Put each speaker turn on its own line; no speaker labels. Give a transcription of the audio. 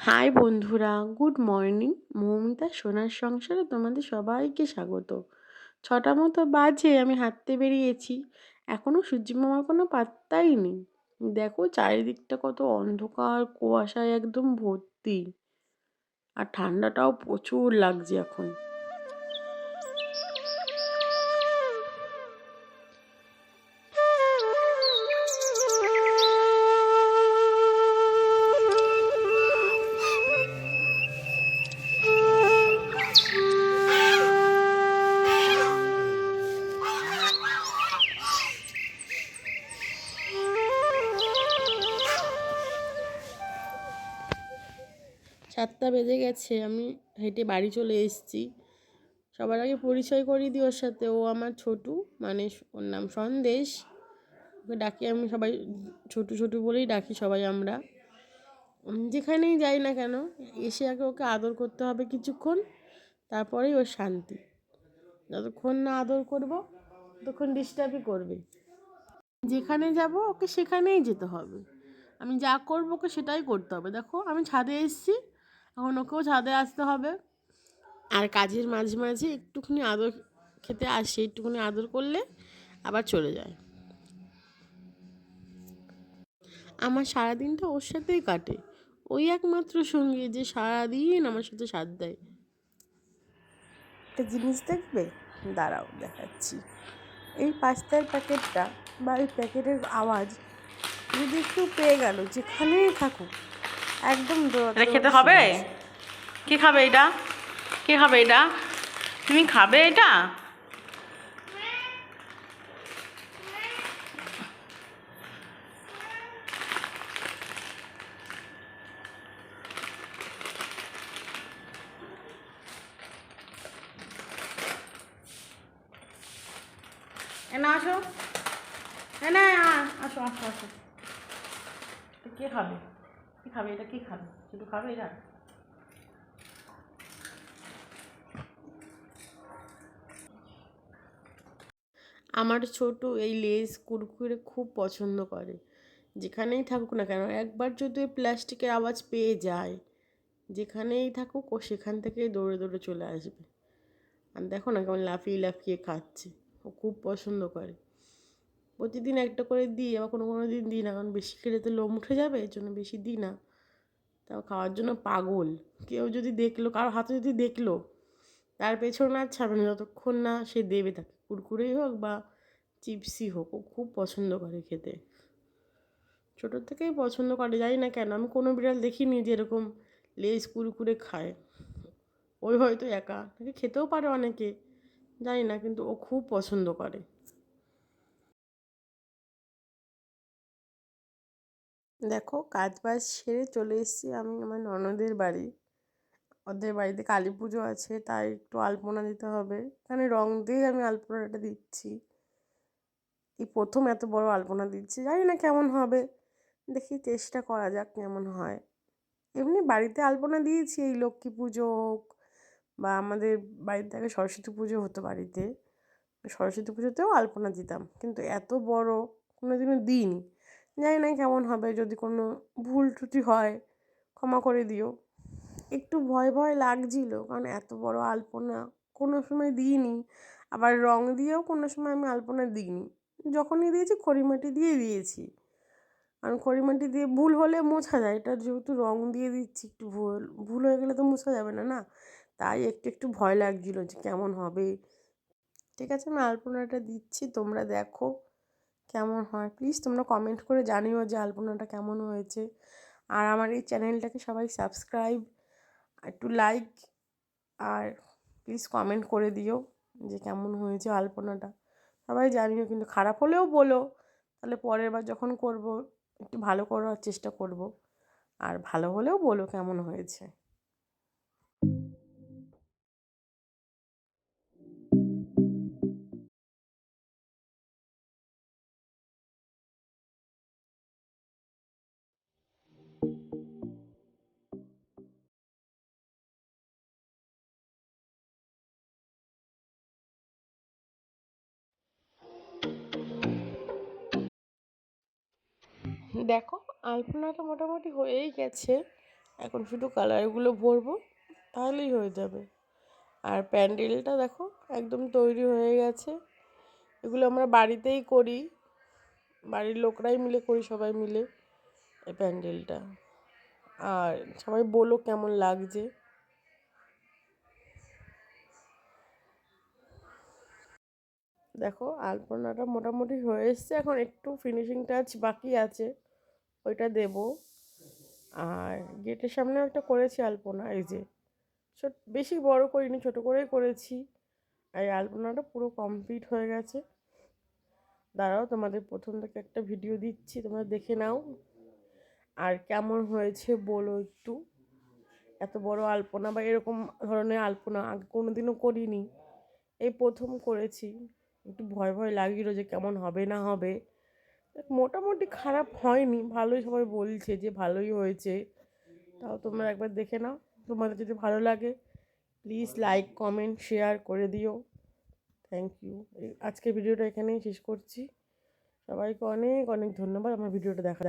High বন্ধুরা, good morning. Moumita সোনার সংসারে তোমাদের সবাইকে স্বাগত। 6টা মতো বাজে, আমি হাঁটতে বেরিয়েছি। এখনো সূর্যিমামার কোনো পাত্তাই নেই। দেখো চারিদিকটা কত অন্ধকার, কুয়াশায় একদম ভর্তি। আর ঠান্ডাটাও প্রচুর লাগছে এখন। 7টা বেজে গেছে, আমি হেঁটে বাড়ি চলে এসেছি। সবার আগে পরিচয় করিয়ে দিই ওর সাথে। ও আমার ছোটু, মানে ওর নাম সন্দেশ। ওকে ডাকি আমি, সবাই ছোটু ছোটু বলেই ডাকি সবাই আমরা। যেখানেই যাই না কেন, এসে আগে ওকে আদর করতে হবে কিছুক্ষণ, তারপরেই ওর শান্তি। যতক্ষণ না আদর করবো ততক্ষণ ডিস্টার্বই করবে। যেখানে যাব ওকে সেখানেই যেতে হবে। আমি যা করবো ওকে সেটাই করতে হবে। দেখো আমি ছাদে এসেছি, এখন ওকেও ছাদে আসতে হবে। আর কাজের মাঝে মাঝে একটুখানি আদর খেতে আসে, একটুখানি আদর করলে আবার চলে যায়। আমার সারাদিনটা ওর সাথেই কাটে। ওই একমাত্র সঙ্গী যে সারাদিন আমার সাথে সাথ দেয়। একটা জিনিস দেখবে, দাঁড়াও দেখাচ্ছি। এই পাস্তার প্যাকেটটা বা এই প্যাকেটের আওয়াজ যদি একটু পেয়ে গেল, যেখানেই থাকুক একদম
এটা খেতে হবে? কি খাবে এটা? কি খাবে এটা? তুমি খাবে এটা? না আসো, না আসো আসো আসো। কে খাবে? কি খাবে এটা? কি খাবে? শুধু খাবে এটা?
আমার ছোট এই লেস কুরকুরে খুব পছন্দ করে। যেখানেই থাকুক না কেন, একবার যদি ওই প্লাস্টিকের আওয়াজ পেয়ে যায়, যেখানেই থাকুক ও সেখান থেকেই দৌড়ে দৌড়ে চলে আসবে। আর দেখো না কেমন লাফিয়ে লাফিয়ে খাচ্ছে। ও খুব পছন্দ করে। প্রতিদিন একটা করে দিই, আবার কোনো কোনো দিন দিই না, কারণ বেশি খেলে তো লোম উঠে যাবে, এর জন্য বেশি দিই না। তাও খাওয়ার জন্য পাগল। কেউ যদি দেখলো, কারো হাতে যদি দেখলো, তার পেছনে আর ছাড়বে না যতক্ষণ না সে দেবে তাকে, কুরকুরেই হোক বা চিপসই হোক। ও খুব পছন্দ করে খেতে, ছোটোর থেকেই পছন্দ করে। জানি না কেন, আমি কোনো বিড়াল দেখিনি যে এরকম লেজ কুরকুরে খায়। ওই হয়তো একা, নাকি খেতেও পারে অনেকে, জানি না, কিন্তু ও খুব পছন্দ করে। দেখো কাজ বাজ সেরে চলে এসেছি আমি আমার ননদের বাড়ি। ওদের বাড়িতে কালী পুজো আছে, তাই একটু আলপনা দিতে হবে। এখানে রং দিয়ে আমি আলপনাটা দিচ্ছি। এই প্রথম এত বড় আলপনা দিচ্ছি, জানি না কেমন হবে, দেখি চেষ্টা করা যাক কেমন হয়। এমনি বাড়িতে আলপনা দিয়েছি, এই লক্ষ্মী পুজো হোক বা আমাদের বাড়িতে আগে সরস্বতী পুজো হতো বাড়িতে, সরস্বতী পুজোতেও আলপনা দিতাম, কিন্তু এত বড় কোনোদিনও দিইনি। জানি না কেমন হবে, যদি কোনো ভুল ত্রুটি হয় ক্ষমা করে দিও। একটু ভয় ভয় লাগছিল, কারণ এত বড় আলপনা কোনো সময় দিইনি, আবার রং দিয়েও কোনো সময় আমি আলপনা দিইনি। যখনই দিয়েছি খড়িমাটি দিয়ে দিয়েছি, কারণ খড়িমাটি দিয়ে ভুল হলে মোছা যায়, এটা যেহেতু রং দিয়ে দিচ্ছি, একটু ভুল ভুল হয়ে গেলে তো মোছা যাবে না, না। তাই একটু একটু ভয় লাগছিল যে কেমন হবে। ঠিক আছে, আমি আলপনাটা দিচ্ছি, তোমরা দেখো কেমন হয়। প্লিজ তোমরা কমেন্ট করে জানিও যে আলপনাটা কেমন হয়েছে। আর আমার এই চ্যানেলটাকে সবাই সাবস্ক্রাইব, একটু লাইক, আর প্লিজ কমেন্ট করে দিও যে কেমন হয়েছে আলপনাটা। সবাই জানিও, কিন্তু খারাপ হলেও বলো, তাহলে পরের বার যখন করব একটু ভালো করার চেষ্টা করব। আর ভালো হলেও বলো কেমন হয়েছে। দেখো আলপনাটা মোটামুটি হয়েই গেছে, এখন শুধু কালারগুলো ভরবো তাহলেই হয়ে যাবে। আর প্যান্ডেলটা দেখো একদম তৈরি হয়ে গেছে। এগুলো আমরা বাড়িতেই করি, বাড়ির লোকরাই মিলে করি, সবাই মিলে এই প্যান্ডেলটা। আর সবাই বলো কেমন লাগছে। দেখো আলপনাটা মোটামুটি হয়ে এসছে, এখন একটু ফিনিশিং টাচ বাকি আছে, ওইটা দেব। আর গেটের সামনেও একটা করেছি আলপনা, এই যে বেশি বড় করিনি, ছোট করেই করেছি। আর এই আলপনাটা পুরো কমপ্লিট হয়ে গেছে। দাঁড়াও তোমাদের প্রথম থেকে একটা ভিডিও দিচ্ছি, তোমরা দেখে নাও আর কেমন হয়েছে বলো একটু। এত বড় আলপনা বা এরকম ধরনের আলপনা আগে কোনোদিনও করিনি, এই প্রথম করেছি। একটু ভয় ভয় লাগিল যে কেমন হবে না হবে। মোটামুটি খারাপ হয়নি, ভালোই, সবাই বলছে যে ভালোই হয়েছে। তাও তোমরা একবার দেখে নাও, তোমাদের যদি ভালো লাগে প্লিজ লাইক কমেন্ট শেয়ার করে দিও। Thank you. আজকের ভিডিওটা এখানেই শেষ করছি। সবাইকে অনেক অনেক ধন্যবাদ আমার ভিডিওটা দেখা